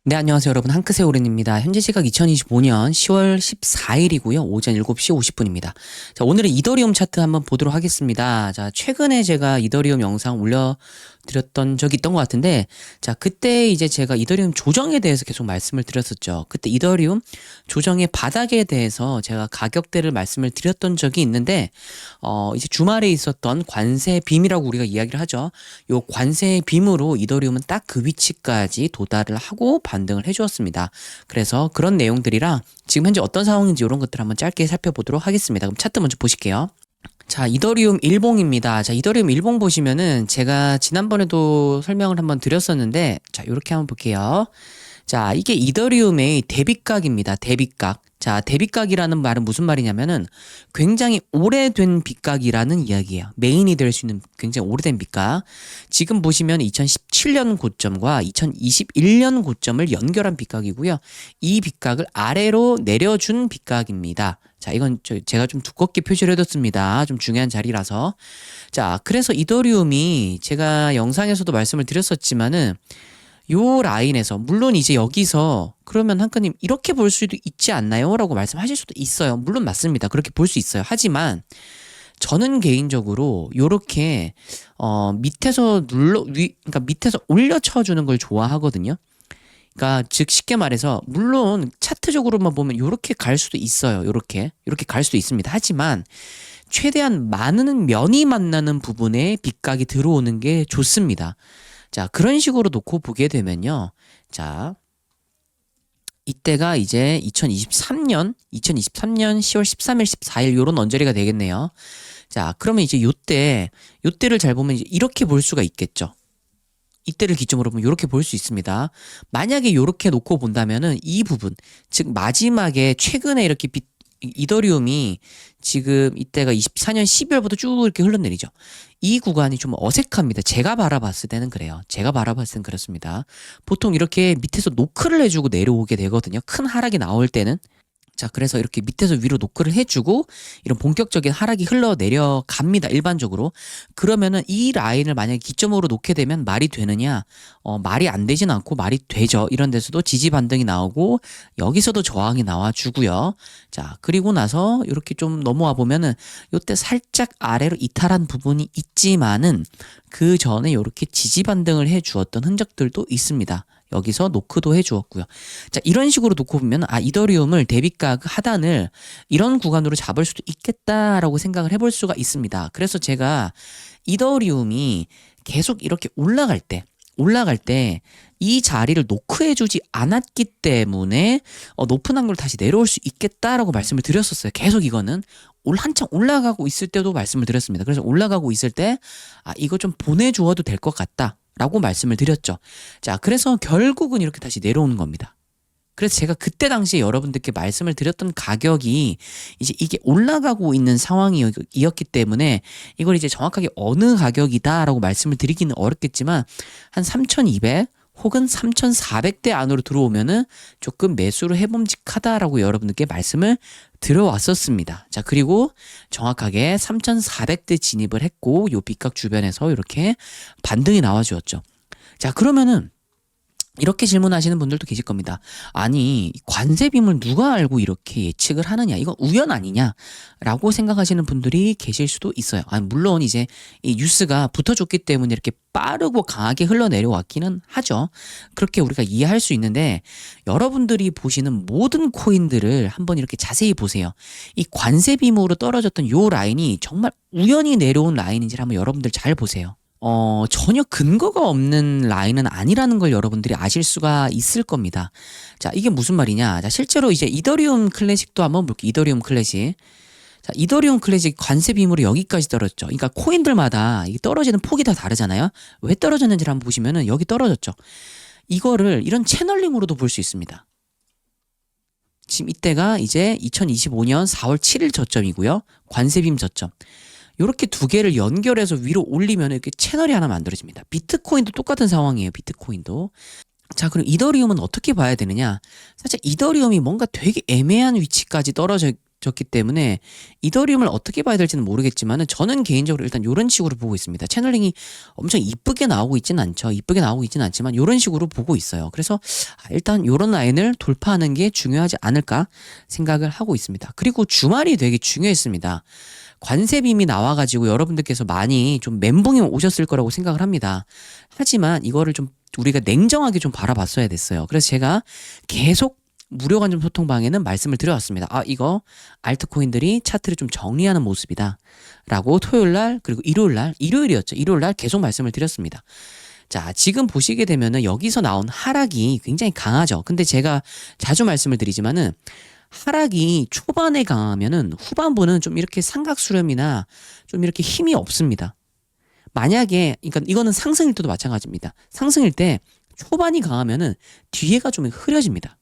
네, 안녕하세요, 여러분. 한크세오른입니다. 현재 시각 2025년 10월 14일이고요. 오전 7시 50분입니다. 자, 오늘은 이더리움 차트 한번 보도록 하겠습니다. 자, 최근에 제가 이더리움 영상 올려드렸던 적이 있던 것 같은데, 자, 그때 이제 제가 이더리움 조정에 대해서 계속 말씀을 드렸었죠. 그때 이더리움 조정의 바닥에 대해서 제가 가격대를 말씀을 드렸던 적이 있는데, 이제 주말에 있었던 관세 빔이라고 우리가 이야기를 하죠. 요 관세 빔으로 이더리움은 딱 그 위치까지 도달을 하고 반등을 해주었습니다. 그래서 그런 내용들이랑 지금 현재 어떤 상황인지 이런 것들 한번 짧게 살펴보도록 하겠습니다. 그럼 차트 먼저 보실게요. 자, 이더리움 일봉입니다. 자, 이더리움 일봉 보시면은 제가 지난번에도 설명을 한번 드렸었는데, 자, 이렇게 한번 볼게요. 자, 이게 이더리움의 대빗각입니다. 대빗각. 자, 대빗각이라는 말은 무슨 말이냐면은 굉장히 오래된 빗각이라는 이야기예요. 메인이 될 수 있는 굉장히 오래된 빗각. 지금 보시면 2017년 고점과 2021년 고점을 연결한 빗각이고요. 이 빗각을 아래로 내려준 빗각입니다. 자, 이건 제가 좀 두껍게 표시를 해뒀습니다. 좀 중요한 자리라서. 자, 그래서 이더리움이 제가 영상에서도 말씀을 드렸었지만은 요 라인에서 물론 이제 여기서 그러면 한가님 이렇게 볼 수도 있지 않나요? 라고 말씀하실 수도 있어요. 물론 맞습니다. 그렇게 볼 수 있어요. 하지만 저는 개인적으로 요렇게 밑에서 그러니까 밑에서 올려 쳐주는 걸 좋아하거든요. 그러니까 즉 쉽게 말해서 물론 차트적으로만 보면 요렇게 갈 수도 있어요. 요렇게 갈 수도 있습니다. 하지만 최대한 많은 면이 만나는 부분에 빗각이 들어오는 게 좋습니다. 자, 그런 식으로 놓고 보게 되면요. 자, 이때가 이제 2023년 10월 13일, 14일 요런 언저리가 되겠네요. 자, 그러면 이제 요때를 잘 보면 이제 이렇게 볼 수가 있겠죠. 이때를 기점으로 보면 이렇게 볼 수 있습니다. 만약에 이렇게 놓고 본다면은 이 부분, 즉 마지막에 최근에 이렇게 이더리움이 지금 이때가 24년 12월부터 쭉 이렇게 흘러내리죠. 이 구간이 좀 어색합니다. 제가 바라봤을 때는 그래요. 제가 바라봤을 때는 그렇습니다. 보통 이렇게 밑에서 노크를 해주고 내려오게 되거든요. 큰 하락이 나올 때는. 자, 그래서 이렇게 밑에서 위로 노크를 해주고 이런 본격적인 하락이 흘러내려갑니다. 일반적으로. 그러면은 이 라인을 만약에 기점으로 놓게 되면 말이 되느냐? 말이 안 되진 않고 말이 되죠. 이런 데서도 지지 반등이 나오고 여기서도 저항이 나와주고요. 자, 그리고 나서 이렇게 좀 넘어와 보면은 요때 살짝 아래로 이탈한 부분이 있지만은 그 전에 이렇게 지지 반등을 해 주었던 흔적들도 있습니다. 여기서 노크도 해주었고요. 자, 이런 식으로 놓고 보면 이더리움을 대빗각 하단을 이런 구간으로 잡을 수도 있겠다라고 생각을 해볼 수가 있습니다. 그래서 제가 이더리움이 계속 이렇게 올라갈 때 이 자리를 노크해주지 않았기 때문에 높은 확률로 다시 내려올 수 있겠다라고 말씀을 드렸었어요. 계속 이거는 한창 올라가고 있을 때도 말씀을 드렸습니다. 그래서 올라가고 있을 때 이거 좀 보내주어도 될 것 같다. 라고 말씀을 드렸죠. 자, 그래서 결국은 이렇게 다시 내려오는 겁니다. 그래서 제가 그때 당시에 여러분들께 말씀을 드렸던 가격이 이제 이게 올라가고 있는 상황이었기 때문에 이걸 이제 정확하게 어느 가격이다라고 말씀을 드리기는 어렵겠지만 한 3,200 혹은 3,400대 안으로 들어오면은 조금 매수를 해봄직하다라고 여러분들께 말씀을 들어왔었습니다. 자, 그리고 정확하게 3,400대 진입을 했고 요 빗각 주변에서 이렇게 반등이 나와주었죠. 자, 그러면은 이렇게 질문하시는 분들도 계실 겁니다. 아니, 관세빔을 누가 알고 이렇게 예측을 하느냐? 이건 우연 아니냐? 라고 생각하시는 분들이 계실 수도 있어요. 물론 이제 이 뉴스가 붙어줬기 때문에 이렇게 빠르고 강하게 흘러내려왔기는 하죠. 그렇게 우리가 이해할 수 있는데 여러분들이 보시는 모든 코인들을 한번 이렇게 자세히 보세요. 이 관세빔으로 떨어졌던 요 라인이 정말 우연히 내려온 라인인지 한번 여러분들 잘 보세요. 전혀 근거가 없는 라인은 아니라는 걸 여러분들이 아실 수가 있을 겁니다. 자, 이게 무슨 말이냐? 자, 실제로 이제 이더리움 클래식도 한번 볼게요. 이더리움 클래식. 자, 이더리움 클래식 관세 빔으로 여기까지 떨어졌죠. 그러니까 코인들마다 이 떨어지는 폭이 다 다르잖아요. 왜 떨어졌는지를 한번 보시면은 여기 떨어졌죠. 이거를 이런 채널링으로도 볼 수 있습니다. 지금 이때가 이제 2025년 4월 7일 저점이고요. 관세빔 저점. 이렇게 두 개를 연결해서 위로 올리면 이렇게 채널이 하나 만들어집니다. 비트코인도 똑같은 상황이에요. 비트코인도. 자, 그럼 이더리움은 어떻게 봐야 되느냐? 사실 이더리움이 뭔가 되게 애매한 위치까지 떨어져 졌기 때문에 이더리움을 어떻게 봐야 될지는 모르겠지만은 저는 개인적으로 일단 이런 식으로 보고 있습니다. 채널링이 엄청 이쁘게 나오고 있지는 않죠. 이쁘게 나오고 있지는 않지만 이런 식으로 보고 있어요. 그래서 일단 이런 라인을 돌파하는 게 중요하지 않을까 생각을 하고 있습니다. 그리고 주말이 되게 중요했습니다. 관세빔이 나와가지고 여러분들께서 많이 좀 멘붕이 오셨을 거라고 생각을 합니다. 하지만 이거를 좀 우리가 냉정하게 좀 바라봤어야 됐어요. 그래서 제가 계속 무료관점 소통방에는 말씀을 드려왔습니다. 이거 알트코인들이 차트를 좀 정리하는 모습이다 라고 토요일날 그리고 일요일이었죠. 일요일날 계속 말씀을 드렸습니다. 자, 지금 보시게 되면은 여기서 나온 하락이 굉장히 강하죠. 근데 제가 자주 말씀을 드리지만은 하락이 초반에 강하면은 후반부는 좀 이렇게 삼각수렴이나 좀 이렇게 힘이 없습니다. 만약에, 그러니까 이거는 상승일 때도 마찬가지입니다. 상승일 때 초반이 강하면은 뒤에가 좀 흐려집니다.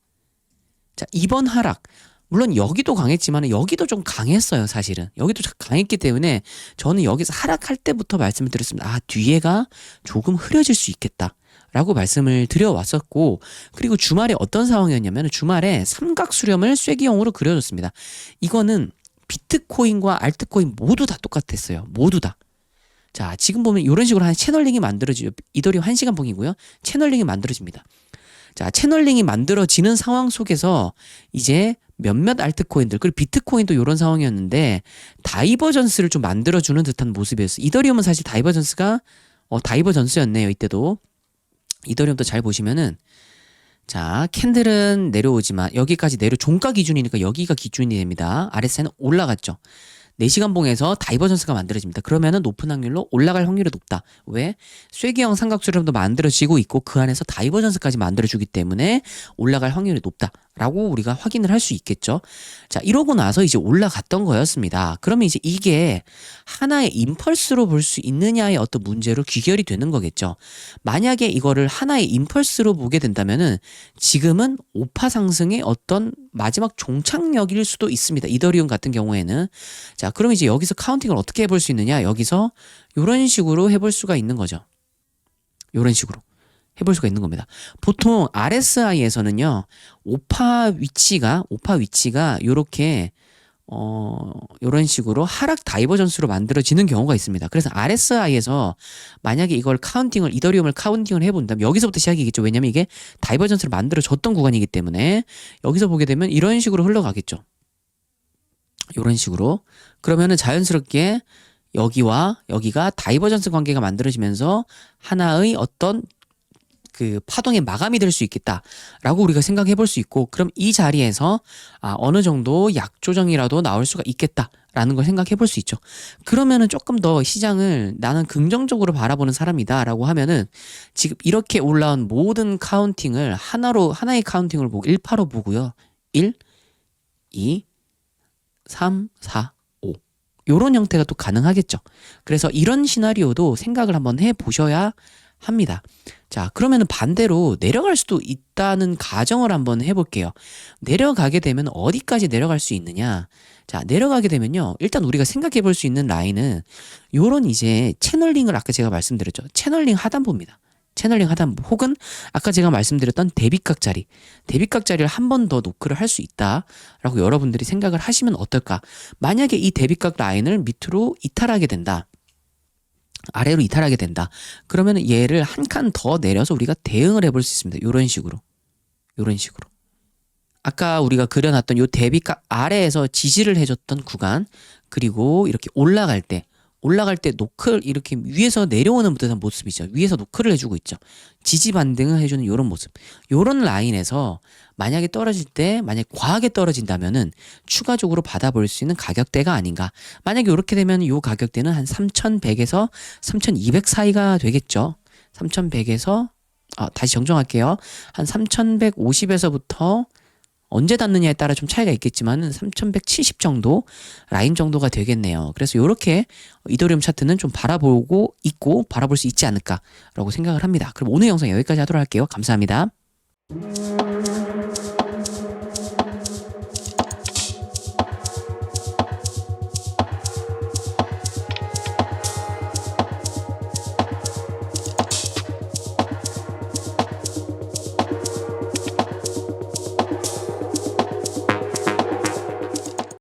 자, 이번 하락. 물론 여기도 강했지만 여기도 좀 강했어요, 사실은. 여기도 강했기 때문에 저는 여기서 하락할 때부터 말씀을 드렸습니다. 뒤에가 조금 흐려질 수 있겠다. 라고 말씀을 드려왔었고, 그리고 주말에 어떤 상황이었냐면 주말에 삼각수렴을 쐐기형으로 그려줬습니다. 이거는 비트코인과 알트코인 모두 다 똑같았어요. 모두 다. 자, 지금 보면 이런 식으로 한 채널링이 만들어지죠. 이더리움 1시간 봉이고요. 채널링이 만들어집니다. 자, 채널링이 만들어지는 상황 속에서 이제 몇몇 알트코인들 그리고 비트코인도 이런 상황이었는데 다이버전스를 좀 만들어주는 듯한 모습이었어요. 이더리움은 사실 다이버전스였네요. 이때도 이더리움도 잘 보시면은 자, 캔들은 내려오지만 여기까지 종가 기준이니까 여기가 기준이 됩니다. RSI는 올라갔죠. 4시간 봉에서 다이버전스가 만들어집니다. 그러면은 높은 확률로 올라갈 확률이 높다. 왜? 쐐기형 삼각수렴도 만들어지고 있고 그 안에서 다이버전스까지 만들어주기 때문에 올라갈 확률이 높다라고 우리가 확인을 할 수 있겠죠. 자, 이러고 나서 이제 올라갔던 거였습니다. 그러면 이제 이게 하나의 임펄스로 볼 수 있느냐의 어떤 문제로 귀결이 되는 거겠죠. 만약에 이거를 하나의 임펄스로 보게 된다면은 지금은 오파 상승의 어떤 마지막 종착역일 수도 있습니다. 이더리움 같은 경우에는. 자, 그럼 이제 여기서 카운팅을 어떻게 해볼 수 있느냐? 여기서 이런 식으로 해볼 수가 있는 거죠. 이런 식으로 해볼 수가 있는 겁니다. 보통 RSI에서는요, 오파 위치가 요렇게 이런 식으로 하락 다이버전스로 만들어지는 경우가 있습니다. 그래서 RSI에서 만약에 이더리움을 카운팅을 해본다면 여기서부터 시작이겠죠. 왜냐면 이게 다이버전스를 만들어줬던 구간이기 때문에 여기서 보게 되면 이런 식으로 흘러가겠죠. 이런 식으로. 그러면은 자연스럽게 여기와 여기가 다이버전스 관계가 만들어지면서 하나의 어떤 그 파동의 마감이 될 수 있겠다라고 우리가 생각해 볼 수 있고, 그럼 이 자리에서 어느 정도 약조정이라도 나올 수가 있겠다라는 걸 생각해 볼 수 있죠. 그러면은 조금 더 시장을 나는 긍정적으로 바라보는 사람이다라고 하면은 지금 이렇게 올라온 모든 카운팅을 하나의 카운팅을 보고 1파로 보고요. 1, 2, 3, 4, 5 요런 형태가 또 가능하겠죠. 그래서 이런 시나리오도 생각을 한번 해보셔야 합니다. 자, 그러면은 반대로 내려갈 수도 있다는 가정을 한번 해볼게요. 내려가게 되면 어디까지 내려갈 수 있느냐? 자, 내려가게 되면요, 일단 우리가 생각해 볼 수 있는 라인은 요런 이제 채널링을 아까 제가 말씀드렸죠. 채널링 하단부입니다. 채널링 하단부 혹은 아까 제가 말씀드렸던 대비각 자리를 한 번 더 노크를 할 수 있다라고 여러분들이 생각을 하시면 어떨까? 만약에 이 대비각 라인을 밑으로 이탈하게 된다, 아래로 이탈하게 된다, 그러면 얘를 한 칸 더 내려서 우리가 대응을 해볼 수 있습니다. 요런 식으로 아까 우리가 그려놨던 요 대비각 아래에서 지지를 해줬던 구간, 그리고 이렇게 올라갈 때 노크를 이렇게 위에서 내려오는 듯한 모습이죠. 위에서 노크를 해주고 있죠. 지지 반등을 해주는 이런 모습. 요런 라인에서 만약에 과하게 떨어진다면은 추가적으로 받아볼 수 있는 가격대가 아닌가. 만약에 이렇게 되면 요 가격대는 한 3,100에서 3,200 사이가 되겠죠. 3,100에서 다시 정정할게요. 한 3,150에서부터 언제 닿느냐에 따라 좀 차이가 있겠지만은 3,170 정도 라인 정도가 되겠네요. 그래서 이렇게 이더리움 차트는 좀 바라볼 수 있지 않을까라고 생각을 합니다. 그럼 오늘 영상 여기까지 하도록 할게요. 감사합니다.